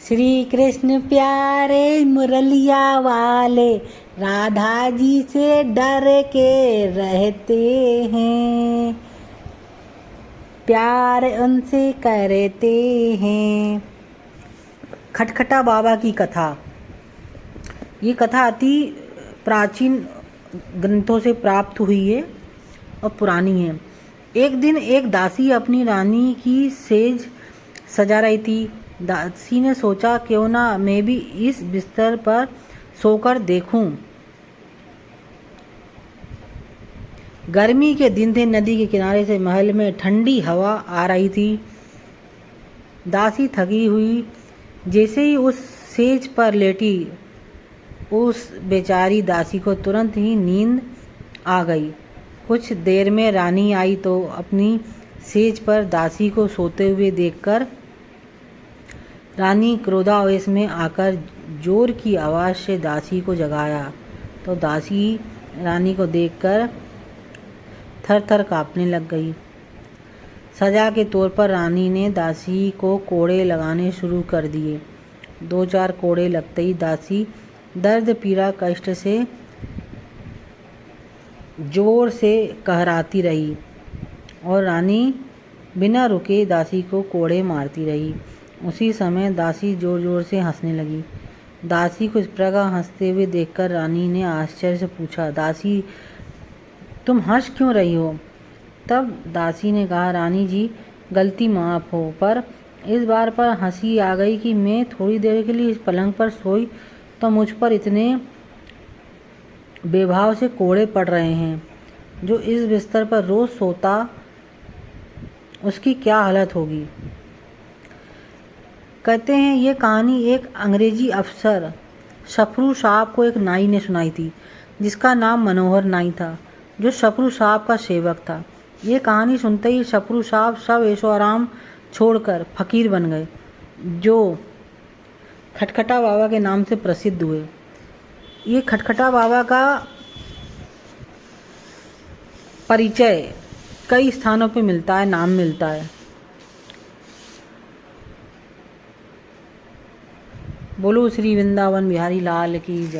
श्री कृष्ण प्यारे मुरलिया वाले राधा जी से डर के रहते हैं, प्यार उनसे करते हैं। खटखटा बाबा की कथा। ये कथा अति प्राचीन ग्रंथों से प्राप्त हुई है और पुरानी है। एक दिन एक दासी अपनी रानी की सेज सजा रही थी। दासी ने सोचा क्यों ना मैं भी इस बिस्तर पर सोकर देखूं। गर्मी के दिन थे। नदी के किनारे से महल में ठंडी हवा आ रही थी। दासी थकी हुई जैसे ही उस सेज पर लेटी, उस बेचारी दासी को तुरंत ही नींद आ गई। कुछ देर में रानी आई तो अपनी सेज पर दासी को सोते हुए देखकर रानी क्रोधावेश में आकर जोर की आवाज़ से दासी को जगाया तो दासी रानी को देखकर थर-थर काँपने लग गई। सजा के तौर पर रानी ने दासी को कोड़े लगाने शुरू कर दिए। 2-4 कोड़े लगते ही दासी दर्द पीड़ा कष्ट से जोर से कहराती रही और रानी बिना रुके दासी को कोड़े मारती रही। उसी समय दासी जोर जोर से हंसने लगी। दासी को इस प्रकार हंसते हुए देखकर रानी ने आश्चर्य से पूछा, दासी तुम हंस क्यों रही हो? तब दासी ने कहा, रानी जी गलती माफ़ हो, पर इस बार पर हंसी आ गई कि मैं थोड़ी देर के लिए इस पलंग पर सोई तो मुझ पर इतने बेभाव से कोड़े पड़ रहे हैं। जो इस बिस्तर पर रोज़ सोता उसकी क्या हालत होगी। कहते हैं ये कहानी एक अंग्रेजी अफसर शफरू साहब को एक नाई ने सुनाई थी, जिसका नाम मनोहर नाई था, जो शफरू साहब का सेवक था। ये कहानी सुनते ही शफरू साहब सब ऐशो आराम छोड़कर फ़कीर बन गए, जो खटखटा बाबा के नाम से प्रसिद्ध हुए। ये खटखटा बाबा का परिचय कई स्थानों पे मिलता है, नाम मिलता है। बोलो श्री वृंदावन बिहारी लाल की जय।